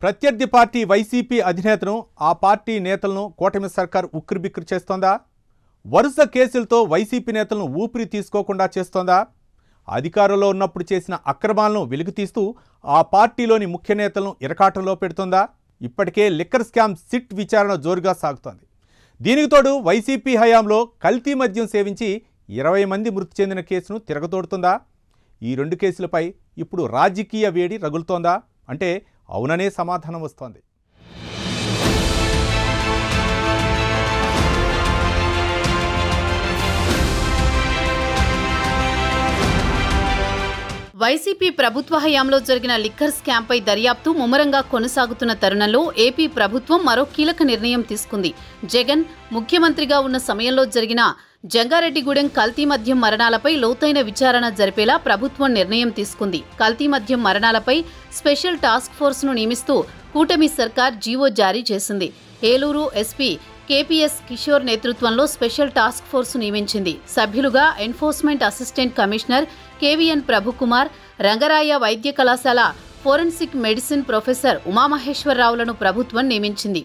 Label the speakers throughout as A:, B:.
A: ప్రత్యర్థి party YCP అధినేతను ఆ party నేతలను కూటమి సర్కార్ ఉక్కిరిబిక్కిరి చేస్తోందా? వరుస కేసులతో వైసీపీ నేతలను ఊపిరి తీసుకోకుండా చేస్తోందా? అధికారంలో ఉన్నప్పుడు చేసిన అక్రమాలను వెలుగుతీస్తూ ఆ పార్టీలోని ముఖ్య నేతలను ఇరకాటంలో పెడుతోందా? ఇప్పటికే లిక్కర్ స్కామ్ సిట్ విచారణ జోరుగా సాగుతోంది. దీనికి తోడు వైసీపీ హయాంలో కల్తీ మద్యం సేవించి 20 మంది మృతి చెందిన కేసును తిరగతోడుతుందా? ఈ రెండు కేసులపై ఇప్పుడు రాజకీయ వేడి రగులుతోందా అంటే అవుననే సమాధానం వస్తోంది.
B: వైసీపీ ప్రభుత్వ హయాంలో జరిగిన లిక్కర్ స్కామ్పై దర్యాప్తు ముమ్మరంగా కొనసాగుతున్న తరుణంలో ఏపీ ప్రభుత్వం మరో కీలక నిర్ణయం తీసుకుంది. జగన్ ముఖ్యమంత్రిగా ఉన్న సమయంలో జరిగిన జంగారెడ్డిగూడెం కల్తీ మద్యం మరణాలపై లోతైన విచారణ జరిపేలా ప్రభుత్వం నిర్ణయం తీసుకుంది. కల్తీ మద్యం మరణాలపై స్పెషల్ టాస్క్ ఫోర్స్ను నియమిస్తూ కూటమి సర్కార్ జీవో జారీ చేసింది. ఏలూరు ఎస్పీ కేపీఎస్ కిషోర్ నేతృత్వంలో స్పెషల్ టాస్క్ ఫోర్స్ నియమించింది. సభ్యులుగా enforcement assistant commissioner కేవీఎన్ Prabhu Kumar, Rangaraya వైద్య కళాశాల ఫోరెన్సిక్ మెడిసిన్ ప్రొఫెసర్ ఉమామహేశ్వరరావులను ప్రభుత్వం నియమించింది.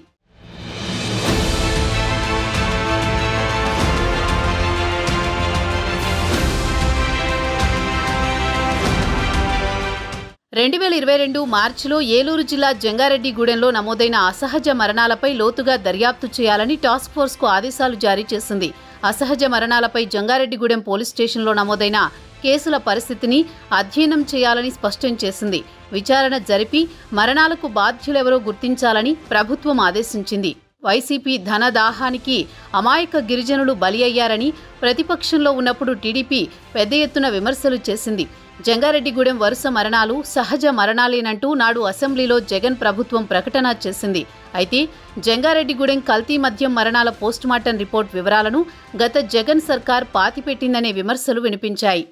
B: మార్చిలో ఏలూరు జిల్లా జంగారెడ్డిగూడెంలో నమోదైన అసహజ మరణాలపై లోతుగా దర్యాప్తు చేయాలని టాస్క్ ఫోర్స్కు ఆదేశాలు జారీ చేసింది. అసహజ మరణాలపై జంగారెడ్డిగూడెం పోలీస్ స్టేషన్లో నమోదైన కేసుల పరిస్థితిని అధ్యయనం చేయాలని స్పష్టం చేసింది. విచారణ జరిపి మరణాలకు బాధ్యులెవరో గుర్తించాలని ప్రభుత్వం ఆదేశించింది. వైసీపీ ధనదాహానికి అమాయక గిరిజనులు బలి అయ్యారని ప్రతిపక్షంలో ఉన్నప్పుడు టీడీపీ పెద్ద ఎత్తున విమర్శలు చేసింది. జంగారెడ్డిగూడెం వరుస మరణాలు సహజ మరణాలేనంటూ నాడు అసెంబ్లీలో జగన్ ప్రభుత్వం ప్రకటన చేసింది. అయితే జంగారెడ్డిగూడెం కల్తీ మద్యం మరణాల పోస్టుమార్టం రిపోర్ట్ వివరాలను గత జగన్ సర్కార్ పాతిపెట్టిందనే విమర్శలు వినిపించాయి.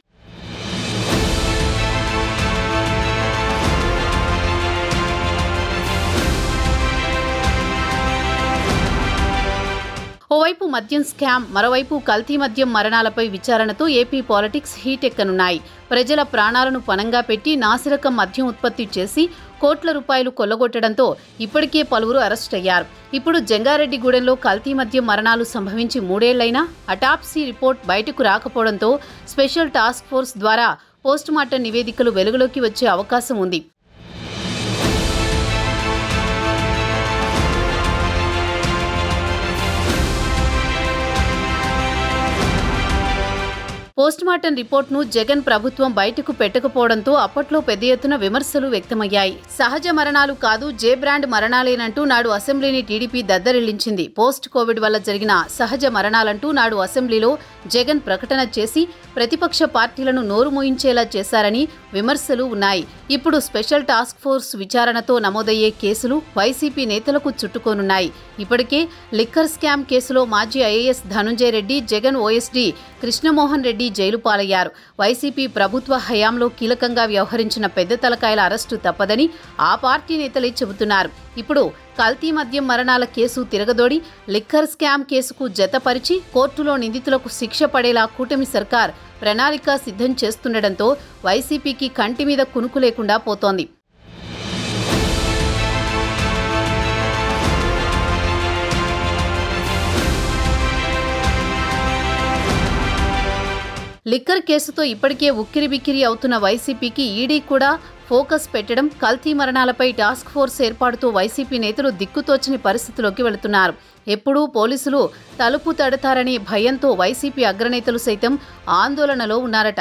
B: ఓవైపు మద్యం స్కామ్, మరోవైపు కల్తీ మద్యం మరణాలపై విచారణతో ఏపీ పాలిటిక్స్ హీట్ ఎక్కనున్నాయి. ప్రజల ప్రాణాలను పణంగా పెట్టి నాసిరకం మద్యం ఉత్పత్తి చేసి కోట్ల రూపాయలు కొల్లగొట్టడంతో ఇప్పటికే పలువురు అరెస్ట్ అయ్యారు. ఇప్పుడు జంగారెడ్డిగూడెంలో కల్తీ మద్యం మరణాలు సంభవించి 3 ఏళ్లైనా అటాప్సీ రిపోర్ట్ బయటకు రాకపోవడంతో స్పెషల్ టాస్క్ ఫోర్స్ ద్వారా పోస్టుమార్టం నివేదికలు వెలుగులోకి వచ్చే అవకాశం ఉంది. పోస్టుమార్టం రిపోర్ట్ను జగన్ ప్రభుత్వం బయటకు పెట్టకపోవడంతో అప్పట్లో పెద్ద ఎత్తున విమర్శలు వ్యక్తమయ్యాయి. సహజ మరణాలు కాదు, జే బ్రాండ్ మరణాలేనంటూ నాడు అసెంబ్లీని టీడీపీ దద్దరిల్లించింది. పోస్ట్ కోవిడ్ వల్ల జరిగిన సహజ మరణాలంటూ నాడు అసెంబ్లీలో జగన్ ప్రకటన చేసి ప్రతిపక్ష పార్టీలను నోరు మోయించేలా చేశారని విమర్శలు ఉన్నాయి. ఇప్పుడు స్పెషల్ టాస్క్ ఫోర్స్ విచారణతో నమోదయ్యే కేసులు వైసీపీ నేతలకు చుట్టుకోనున్నాయి. ఇప్పటికే లిక్కర్ స్కామ్ కేసులో మాజీ IAS Dhanunjaya Reddy, Jagan OSD Krishnamohan Reddy jail పాలయ్యారు. వైసీపీ ప్రభుత్వ హయాంలో కీలకంగా వ్యవహరించిన పెద్ద తలకాయల అరెస్టు తప్పదని ఆ పార్టీ నేతలే చెబుతున్నారు. ఇప్పుడు కల్తీ మద్యం మరణాల కేసు తిరగదోడి లిక్కర్ స్కామ్ కేసుకు జతపరిచి కోర్టులో నిందితులకు శిక్ష పడేలా కూటమి సర్కార్ ప్రణాళిక సిద్ధం చేస్తుండటంతో వైసీపీకి కంటి మీద కునుకు లేకుండా పోతోంది. లిక్కర్ కేసుతో ఇప్పటికే ఉక్కిరిబిక్కిరి అవుతున్న వైసీపీకి ఈడీ కూడా ఫోకస్ పెట్టడం, కల్తీ మరణాలపై టాస్క్ ఫోర్స్ ఏర్పాటుతో వైసీపీ నేతలు దిక్కుతోచని పరిస్థితిలోకి వెళుతున్నారు. ఎప్పుడూ పోలీసులు తలుపు తడతారనే భయంతో వైసీపీ అగ్రనేతలు సైతం ఆందోళనలో ఉన్నారట.